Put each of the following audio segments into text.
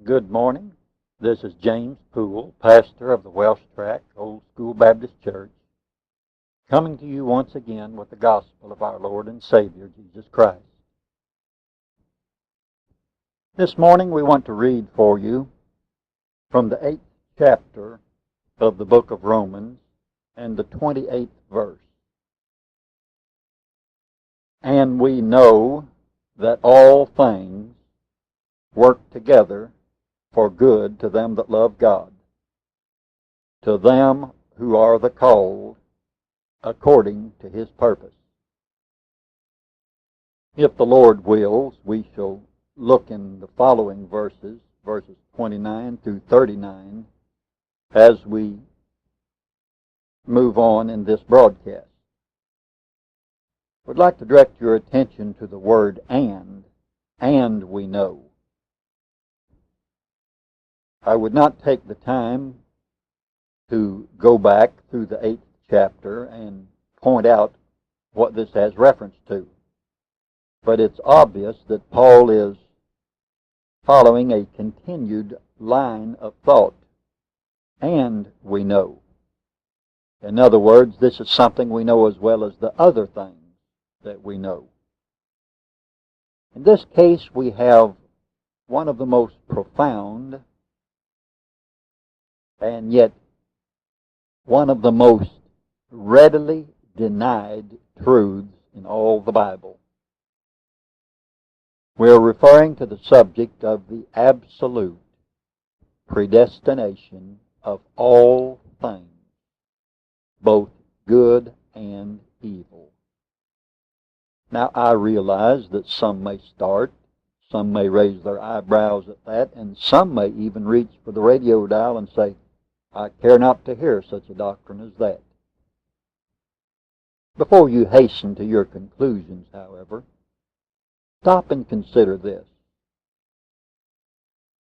Good morning. This is James Poole, pastor of the Welsh Tract, Old School Baptist Church, coming to you once again with the gospel of our Lord and Savior, Jesus Christ. This morning we want to read for you from the 8th chapter of the book of Romans and the 28th verse. And we know that all things work together for good to them that love God, to them who are the called according to His purpose. If the Lord wills, we shall look in the following verses 29 through 39, as we move on in this broadcast. We'd like to direct your attention to the word and we know. I would not take the time to go back through the 8th chapter and point out what this has reference to. But it's obvious that Paul is following a continued line of thought. And we know. In other words, this is something we know as well as the other things that we know. In this case, we have one of the most profound and yet one of the most readily denied truths in all the Bible. We're referring to the subject of the absolute predestination of all things, both good and evil. Now, I realize that some may start, some may raise their eyebrows at that, and some may even reach for the radio dial and say, I care not to hear such a doctrine as that. Before you hasten to your conclusions, however, stop and consider this.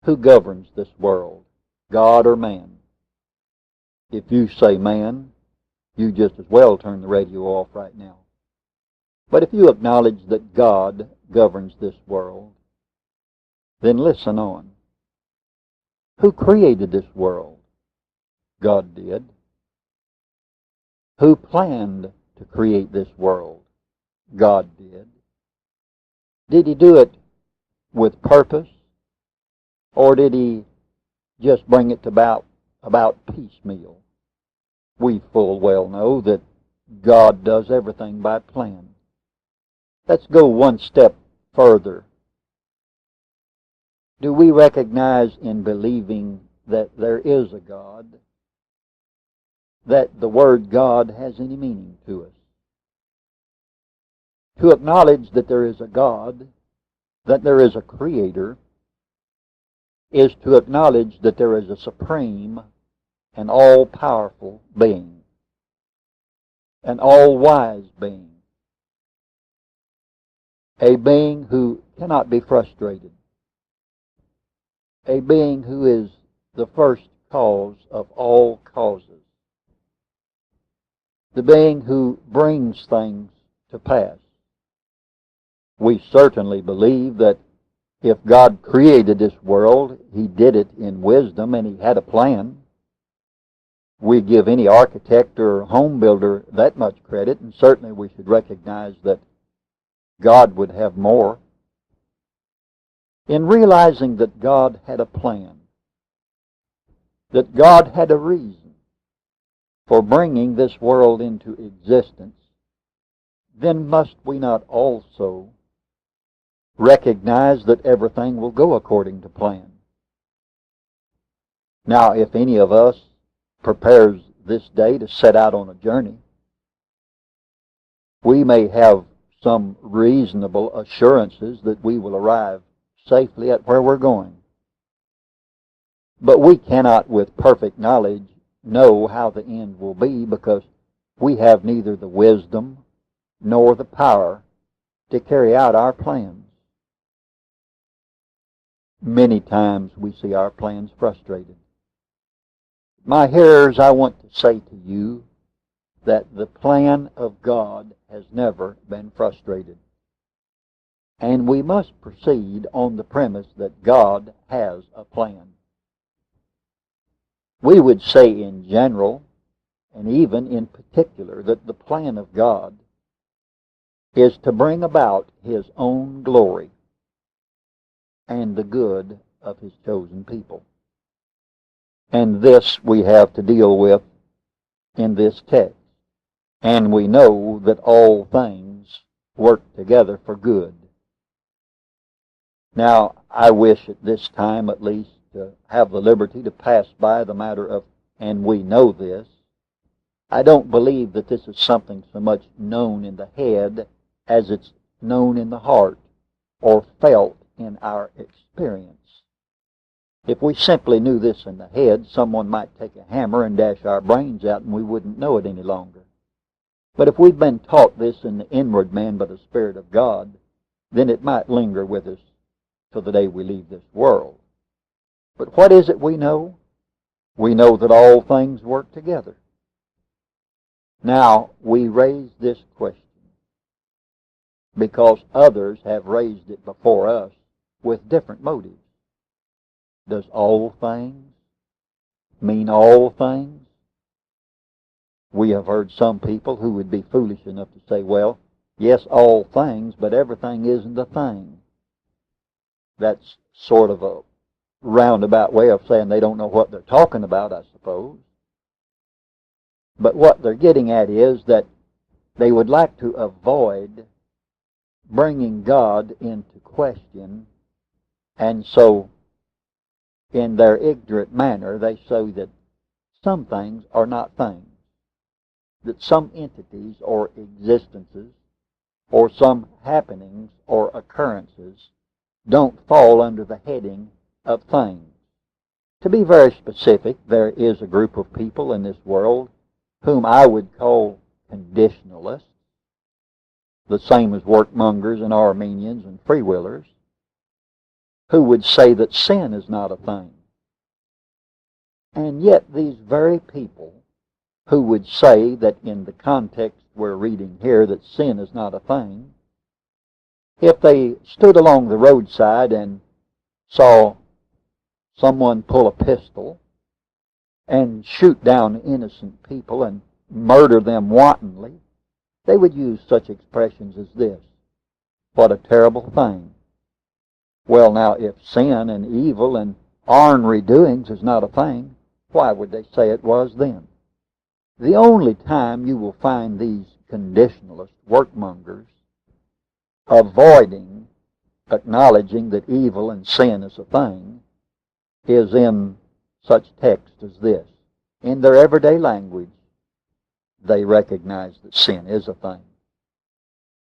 Who governs this world, God or man? If you say man, you just as well turn the radio off right now. But if you acknowledge that God governs this world, then listen on. Who created this world? God did. Who planned to create this world? God did. Did He do it with purpose? Or did He just bring it about piecemeal? We full well know that God does everything by plan. Let's go one step further. Do we recognize in believing that there is a God, that the word God has any meaning to us? To acknowledge that there is a God, that there is a Creator, is to acknowledge that there is a supreme and all-powerful being, an all-wise being, a being who cannot be frustrated, a being who is the first cause of all causes, the being who brings things to pass. We certainly believe that if God created this world, He did it in wisdom and He had a plan. We give any architect or home builder that much credit, and certainly we should recognize that God would have more. In realizing that God had a plan, that God had a reason for bringing this world into existence, then must we not also recognize that everything will go according to plan? Now, if any of us prepares this day to set out on a journey, we may have some reasonable assurances that we will arrive safely at where we're going. But we cannot with perfect knowledge know how the end will be, because we have neither the wisdom nor the power to carry out our plans. Many times we see our plans frustrated. My hearers, I want to say to you that the plan of God has never been frustrated. And we must proceed on the premise that God has a plan. We would say in general, and even in particular, that the plan of God is to bring about His own glory and the good of His chosen people. And this we have to deal with in this text. And we know that all things work together for good. Now, I wish at this time at least to have the liberty to pass by the matter of, and we know this. I don't believe that this is something so much known in the head as it's known in the heart or felt in our experience. If we simply knew this in the head, someone might take a hammer and dash our brains out and we wouldn't know it any longer. But if we've been taught this in the inward man by the Spirit of God, then it might linger with us till the day we leave this world. But what is it we know? We know that all things work together. Now, we raise this question because others have raised it before us with different motives. Does all things mean all things? We have heard some people who would be foolish enough to say, well, yes, all things, but everything isn't a thing. That's sort of a roundabout way of saying they don't know what they're talking about, I suppose. But what they're getting at is that they would like to avoid bringing God into question, and so in their ignorant manner they say that some things are not things, that some entities or existences or some happenings or occurrences don't fall under the heading of things. To be very specific, there is a group of people in this world whom I would call conditionalists, the same as workmongers and Armenians and freewillers, who would say that sin is not a thing. And yet these very people who would say that in the context we're reading here that sin is not a thing, if they stood along the roadside and saw someone pull a pistol and shoot down innocent people and murder them wantonly, they would use such expressions as this: what a terrible thing. Well, now, if sin and evil and ornery doings is not a thing, why would they say it was then? The only time you will find these conditionalist workmongers avoiding acknowledging that evil and sin is a thing is in such text as this. In their everyday language, they recognize that sin is a thing.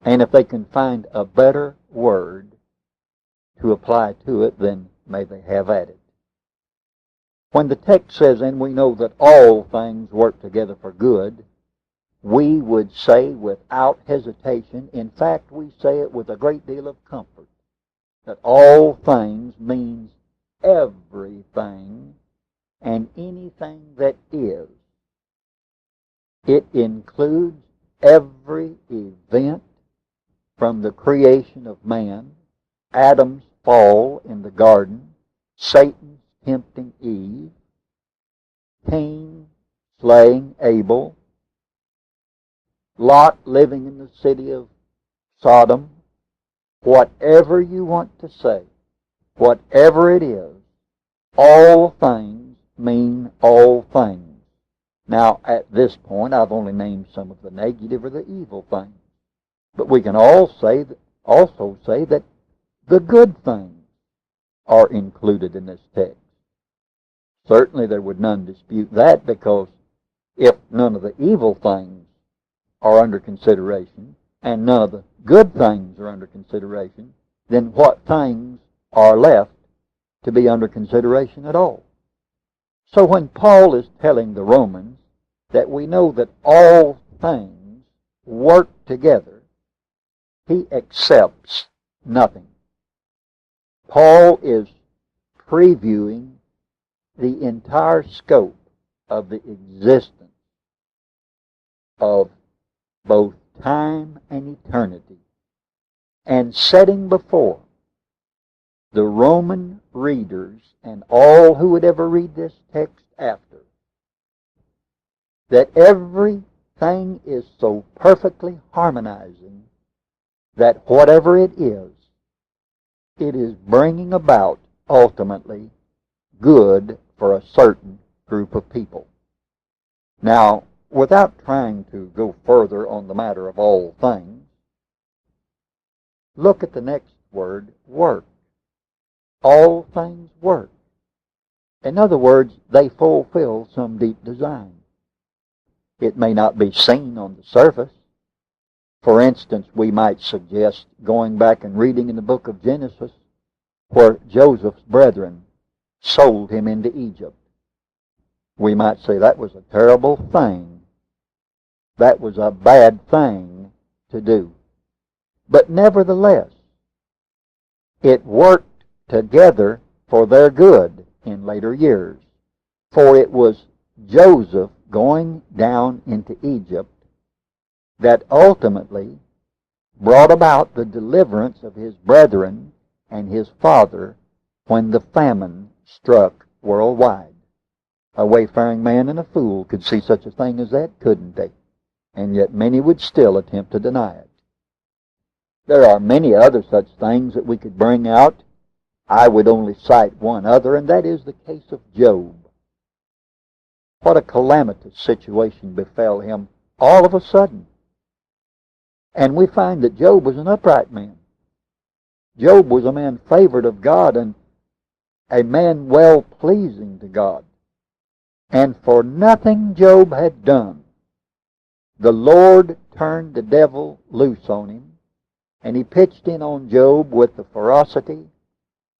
And if they can find a better word to apply to it, then may they have at it. When the text says, and we know that all things work together for good, we would say without hesitation, in fact we say it with a great deal of comfort, that all things means everything and anything that is. It includes every event from the creation of man, Adam's fall in the garden, Satan's tempting Eve, Cain slaying Abel, Lot living in the city of Sodom. Whatever you want to say, whatever it is, all things mean all things. Now, at this point, I've only named some of the negative or the evil things. But we can also say that the good things are included in this text. Certainly there would none dispute that, because if none of the evil things are under consideration and none of the good things are under consideration, then what things are left to be under consideration at all? So when Paul is telling the Romans that we know that all things work together, he accepts nothing. Paul is previewing the entire scope of the existence of both time and eternity and setting before the Roman readers and all who would ever read this text after, that everything is so perfectly harmonizing that whatever it is bringing about ultimately good for a certain group of people. Now, without trying to go further on the matter of all things, look at the next word, work. All things work. In other words, they fulfill some deep design. It may not be seen on the surface. For instance, we might suggest going back and reading in the book of Genesis where Joseph's brethren sold him into Egypt. We might say that was a terrible thing. That was a bad thing to do. But nevertheless, it worked together for their good in later years. For it was Joseph going down into Egypt that ultimately brought about the deliverance of his brethren and his father when the famine struck worldwide. A wayfaring man and a fool could see such a thing as that, couldn't they? And yet many would still attempt to deny it. There are many other such things that we could bring out. I would only cite one other, and that is the case of Job. What a calamitous situation befell him all of a sudden. And we find that Job was an upright man. Job was a man favored of God and a man well-pleasing to God. And for nothing Job had done, the Lord turned the devil loose on him, and he pitched in on Job with the ferocity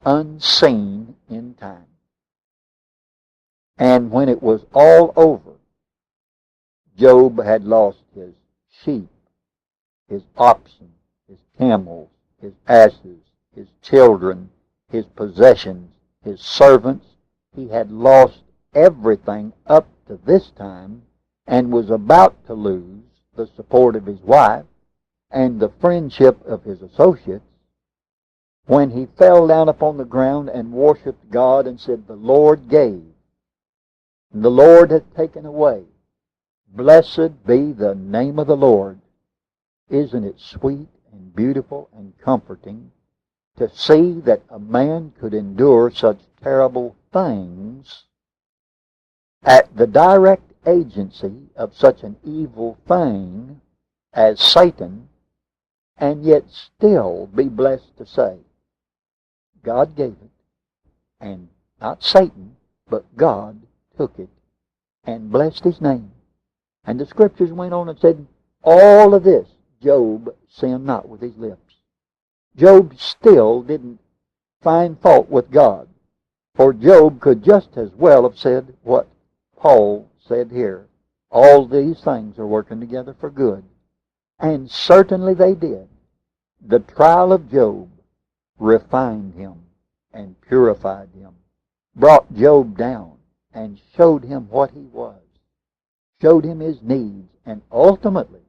unseen in time. And when it was all over, Job had lost his sheep, his oxen, his camels, his asses, his children, his possessions, his servants. He had lost everything up to this time and was about to lose the support of his wife and the friendship of his associates when he fell down upon the ground and worshiped God and said, "The Lord gave, and the Lord hath taken away. Blessed be the name of the Lord." Isn't it sweet and beautiful and comforting to see that a man could endure such terrible things at the direct agency of such an evil thing as Satan, and yet still be blessed to say, God gave it, and not Satan, but God took it and blessed his name. And the scriptures went on and said, all of this, Job sinned not with his lips. Job still didn't find fault with God, for Job could just as well have said what Paul said here. All these things are working together for good. And certainly they did. The trial of Job refined him and purified him, brought Job down and showed him what he was, showed him his needs, and ultimately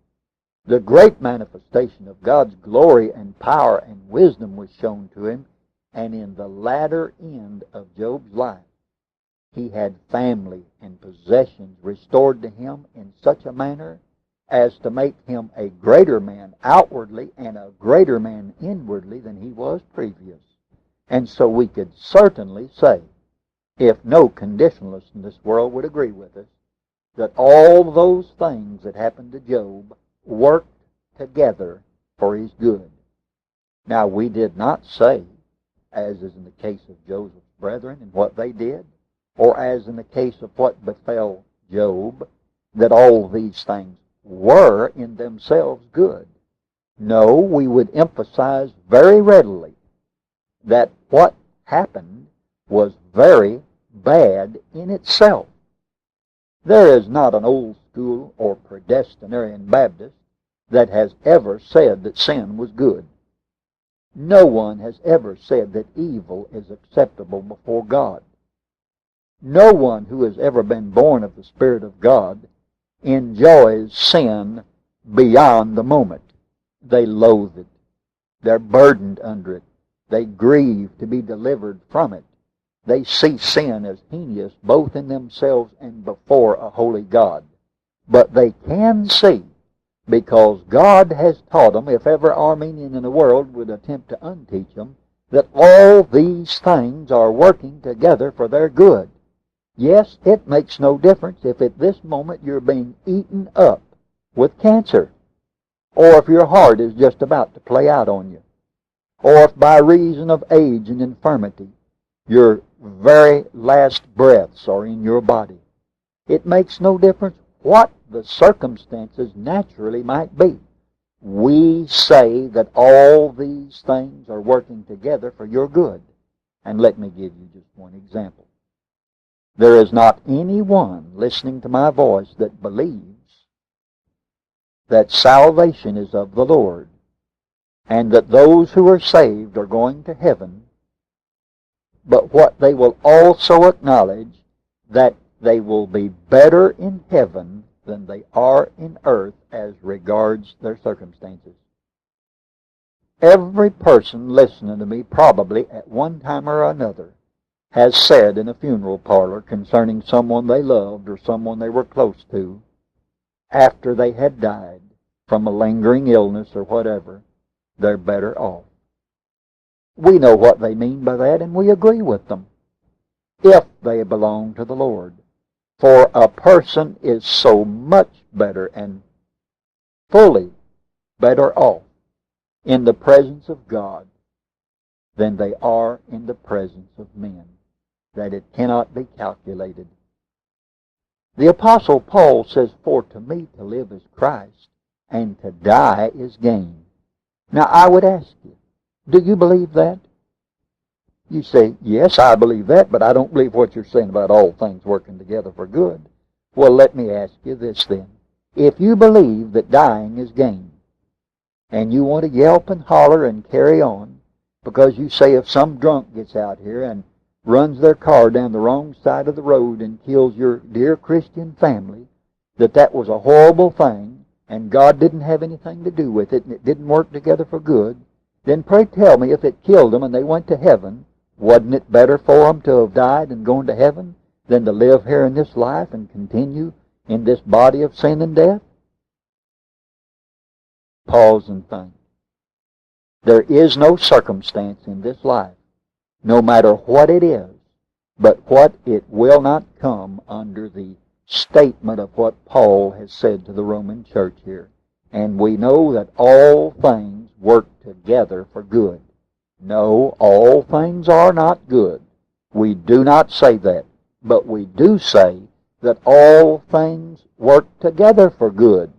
the great manifestation of God's glory and power and wisdom was shown to him. And in the latter end of Job's life, he had family and possessions restored to him in such a manner as to make him a greater man outwardly and a greater man inwardly than he was previous. And so we could certainly say, if no conditionalist in this world would agree with us, that all those things that happened to Job worked together for his good. Now, we did not say, as is in the case of Joseph's brethren and what they did, or as in the case of what befell Job, that all these things were in themselves good. No, we would emphasize very readily that what happened was very bad in itself. There is not an old school or predestinarian Baptist that has ever said that sin was good. No one has ever said that evil is acceptable before God. No one who has ever been born of the Spirit of God enjoys sin beyond the moment. They loathe it. They're burdened under it. They grieve to be delivered from it. They see sin as heinous both in themselves and before a holy God. But they can see, because God has taught them, if ever Armenian in the world would attempt to unteach them, that all these things are working together for their good. Yes, it makes no difference if at this moment you're being eaten up with cancer, or if your heart is just about to play out on you, or if by reason of age and infirmity your very last breaths are in your body. It makes no difference what the circumstances naturally might be. We say that all these things are working together for your good. And let me give you just one example. There is not anyone listening to my voice that believes that salvation is of the Lord, and that those who are saved are going to heaven, but what they will also acknowledge, that they will be better in heaven than they are in earth as regards their circumstances. Every person listening to me probably at one time or another has said in a funeral parlor concerning someone they loved or someone they were close to, after they had died from a lingering illness or whatever, they're better off. We know what they mean by that, and we agree with them, if they belong to the Lord. For a person is so much better and fully better off in the presence of God than they are in the presence of men, that it cannot be calculated. The Apostle Paul says, "For to me to live is Christ, and to die is gain." Now I would ask you, do you believe that? You say, "Yes, I believe that, but I don't believe what you're saying about all things working together for good." Well, let me ask you this then. If you believe that dying is gain, and you want to yelp and holler and carry on, because you say if some drunk gets out here and runs their car down the wrong side of the road and kills your dear Christian family, that was a horrible thing, and God didn't have anything to do with it, and it didn't work together for good, then pray tell me, if it killed them and they went to heaven, wasn't it better for them to have died and gone to heaven than to live here in this life and continue in this body of sin and death? Pause and think. There is no circumstance in this life, no matter what it is, but what it will not come under the statement of what Paul has said to the Roman church here. And we know that all things work together for good. No, all things are not good. We do not say that. But we do say that all things work together for good.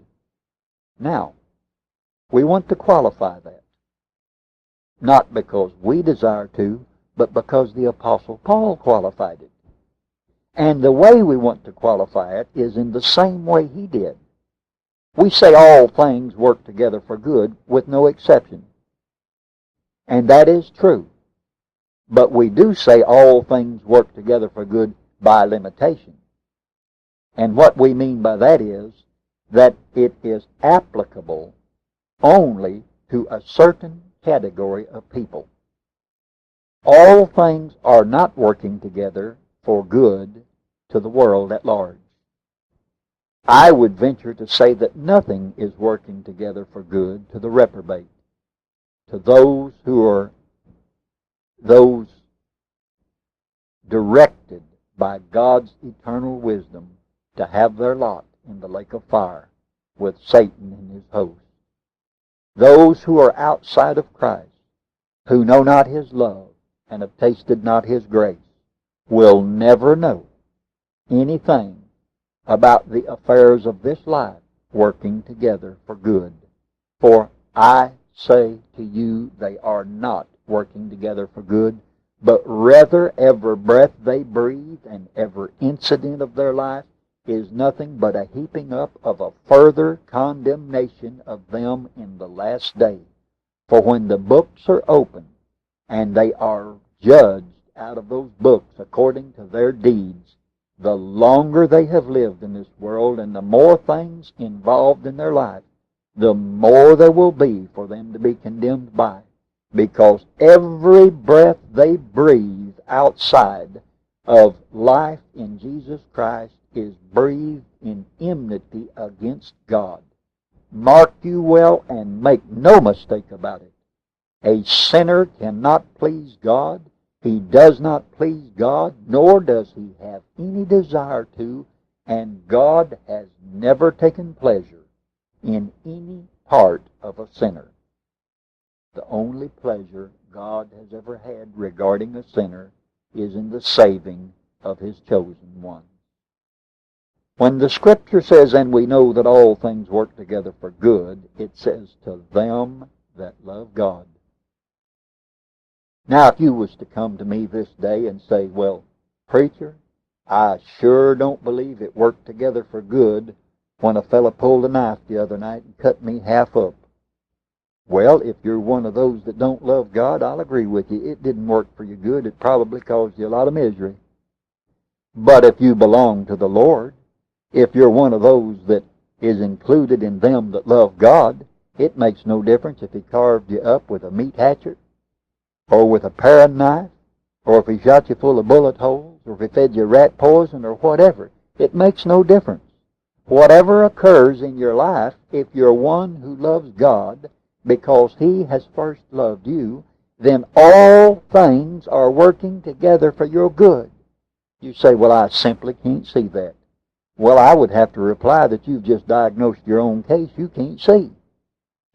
Now, we want to qualify that. Not because we desire to, but because the Apostle Paul qualified it. And the way we want to qualify it is in the same way he did. We say all things work together for good with no exception. And that is true. But we do say all things work together for good by limitation. And what we mean by that is that it is applicable only to a certain category of people. All things are not working together for good to the world at large. I would venture to say that nothing is working together for good to the reprobate, to those who are those directed by God's eternal wisdom to have their lot in the lake of fire with Satan and his host. Those who are outside of Christ, who know not his love and have tasted not his grace, will never know anything about the affairs of this life working together for good. For I say to you, they are not working together for good, but rather every breath they breathe and every incident of their life is nothing but a heaping up of a further condemnation of them in the last day. For when the books are opened, and they are judged out of those books according to their deeds, the longer they have lived in this world and the more things involved in their life, the more there will be for them to be condemned by. Because every breath they breathe outside of life in Jesus Christ is breathed in enmity against God. Mark you well and make no mistake about it. A sinner cannot please God. He does not please God, nor does he have any desire to, and God has never taken pleasure in any part of a sinner. The only pleasure God has ever had regarding a sinner is in the saving of his chosen ones. When the Scripture says, and we know that all things work together for good, it says, to them that love God. Now, if you was to come to me this day and say, well, preacher, I sure don't believe it worked together for good when a fella pulled a knife the other night and cut me half up. Well, if you're one of those that don't love God, I'll agree with you. It didn't work for you good. It probably caused you a lot of misery. But if you belong to the Lord, if you're one of those that is included in them that love God, it makes no difference if he carved you up with a meat hatchet or with a paring knife, or if he shot you full of bullet holes, or if he fed you rat poison or whatever. It makes no difference. Whatever occurs in your life, if you're one who loves God because he has first loved you, then all things are working together for your good. You say, well, I simply can't see that. Well, I would have to reply that you've just diagnosed your own case you can't see.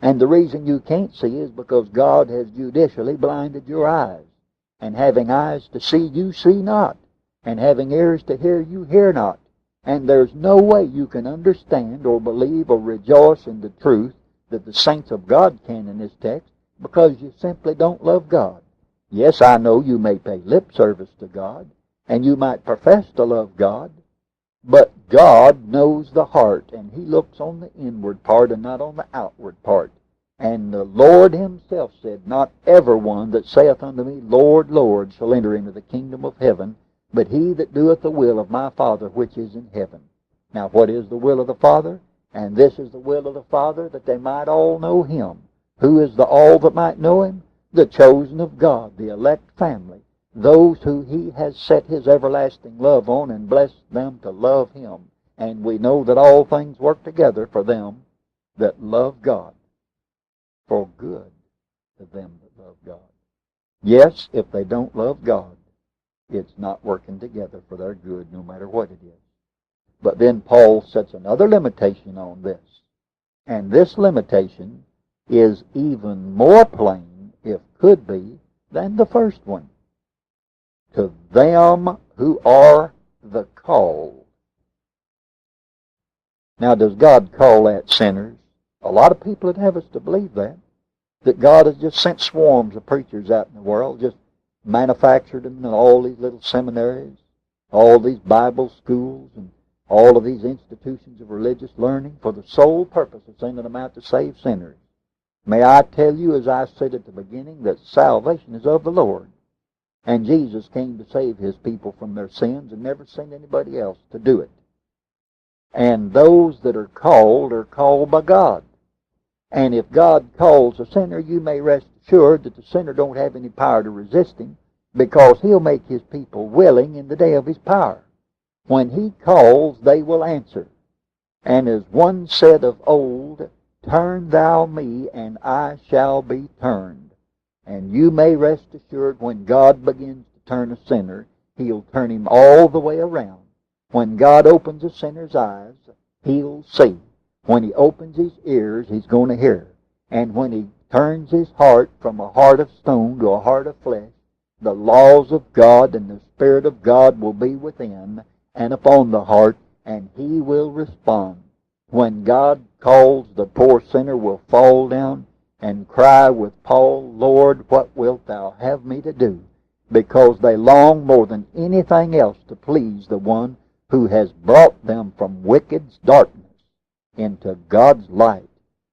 And the reason you can't see is because God has judicially blinded your eyes. And having eyes to see, you see not. And having ears to hear, you hear not. And there's no way you can understand or believe or rejoice in the truth that the saints of God can in this text, because you simply don't love God. Yes, I know you may pay lip service to God, and you might profess to love God, but God knows the heart, and he looks on the inward part and not on the outward part. And the Lord himself said, not every one that saith unto me, Lord, Lord, shall enter into the kingdom of heaven, but he that doeth the will of my Father which is in heaven. Now, what is the will of the Father? And this is the will of the Father, that they might all know him. Who is the all that might know him? The chosen of God, the elect family, those who he has set his everlasting love on and blessed them to love him. And we know that all things work together for them that love God, for good to them that love God. Yes, if they don't love God, it's not working together for their good, no matter what it is. But then Paul sets another limitation on this. And this limitation is even more plain, if could be, than the first one. To them who are the called. Now, does God call that sinners? A lot of people would have us to believe that God has just sent swarms of preachers out in the world, just manufactured them in all these little seminaries, all these Bible schools, and all of these institutions of religious learning for the sole purpose of sending them out to save sinners. May I tell you, as I said at the beginning, that salvation is of the Lord. And Jesus came to save his people from their sins and never sent anybody else to do it. And those that are called by God. And if God calls a sinner, you may rest assured that the sinner don't have any power to resist him, because he'll make his people willing in the day of his power. When he calls, they will answer. And as one said of old, turn thou me, and I shall be turned. And you may rest assured when God begins to turn a sinner, he'll turn him all the way around. When God opens a sinner's eyes, he'll see. When he opens his ears, he's going to hear. And when he turns his heart from a heart of stone to a heart of flesh, the laws of God and the Spirit of God will be within and upon the heart, and he will respond. When God calls, the poor sinner will fall down and cry with Paul, Lord, what wilt thou have me to do? Because they long more than anything else to please the one who has brought them from wicked darkness into God's light,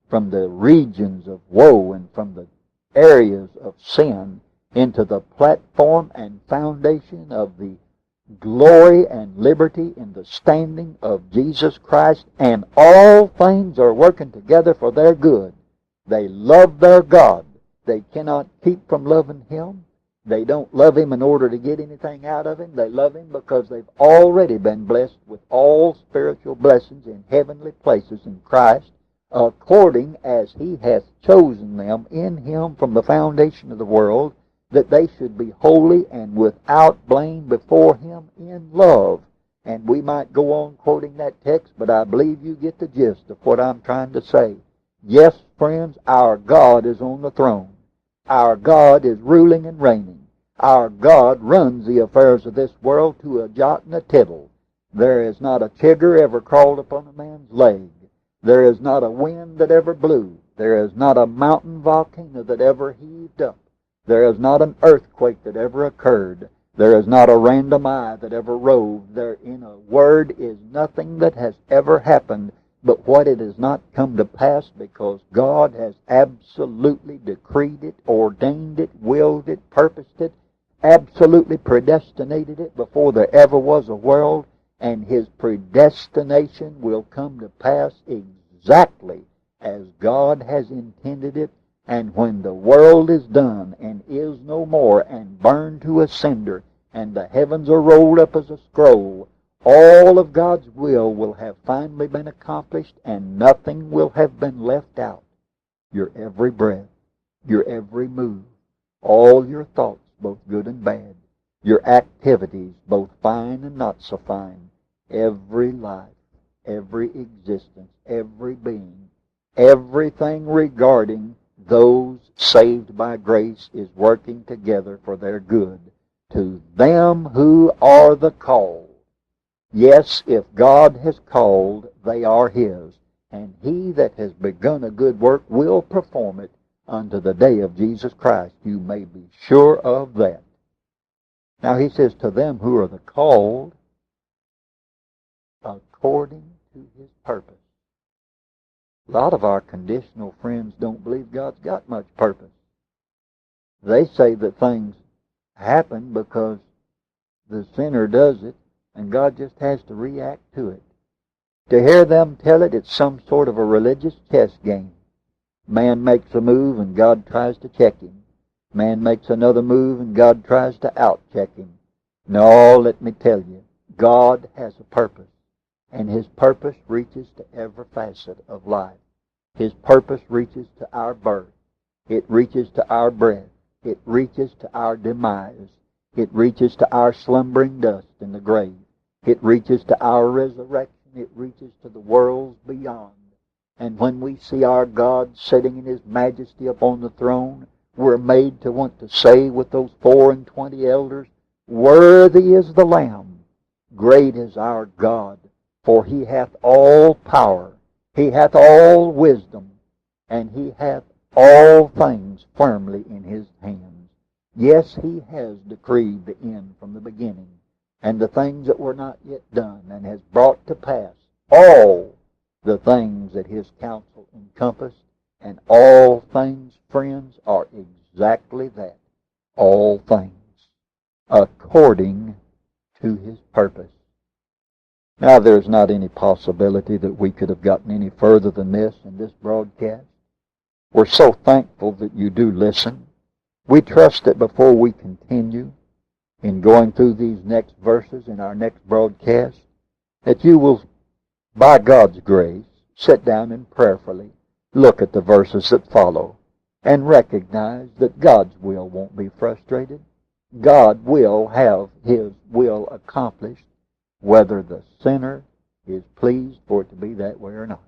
from the regions of woe and from the areas of sin into the platform and foundation of the glory and liberty in the standing of Jesus Christ, and all things are working together for their good. They love their God. They cannot keep from loving Him. They don't love Him in order to get anything out of Him. They love Him because they've already been blessed with all spiritual blessings in heavenly places in Christ, according as He hath chosen them in Him from the foundation of the world, that they should be holy and without blame before Him in love. And we might go on quoting that text, but I believe you get the gist of what I'm trying to say. Yes, friends, our God is on the throne. Our God is ruling and reigning. Our God runs the affairs of this world to a jot and a tittle. There is not a chigger ever crawled upon a man's leg. There is not a wind that ever blew. There is not a mountain volcano that ever heaved up. There is not an earthquake that ever occurred. There is not a random eye that ever roved. There, in a word, is nothing that has ever happened but what it has not come to pass, because God has absolutely decreed it, ordained it, willed it, purposed it, absolutely predestinated it before there ever was a world, and His predestination will come to pass exactly as God has intended it. And when the world is done and is no more and burned to a cinder, and the heavens are rolled up as a scroll, all of God's will have finally been accomplished, and nothing will have been left out. Your every breath, your every move, all your thoughts, both good and bad, your activities, both fine and not so fine, every life, every existence, every being, everything regarding those saved by grace is working together for their good, to them who are the called. Yes, if God has called, they are His, and He that has begun a good work will perform it unto the day of Jesus Christ. You may be sure of that. Now He says, to them who are the called, according to His purpose. A lot of our conditional friends don't believe God's got much purpose. They say that things happen because the sinner does it, and God just has to react to it. To hear them tell it, it's some sort of a religious chess game. Man makes a move and God tries to check him. Man makes another move and God tries to out-check him. No, let me tell you, God has a purpose, and His purpose reaches to every facet of life. His purpose reaches to our birth. It reaches to our breath. It reaches to our demise. It reaches to our slumbering dust in the grave. It reaches to our resurrection. It reaches to the worlds beyond. And when we see our God sitting in His majesty upon the throne, we're made to want to say with those 24 elders, worthy is the Lamb, great is our God, for He hath all power, He hath all wisdom, and He hath all things firmly in His hands. Yes, He has decreed the end from the beginning, and the things that were not yet done, and has brought to pass all the things that His counsel encompassed, and all things, friends, are exactly that, all things, according to His purpose. Now, there's not any possibility that we could have gotten any further than this in this broadcast. We're so thankful that you do listen. We trust that before we continue in going through these next verses in our next broadcast, that you will, by God's grace, sit down and prayerfully look at the verses that follow and recognize that God's will won't be frustrated. God will have His will accomplished, whether the sinner is pleased for it to be that way or not.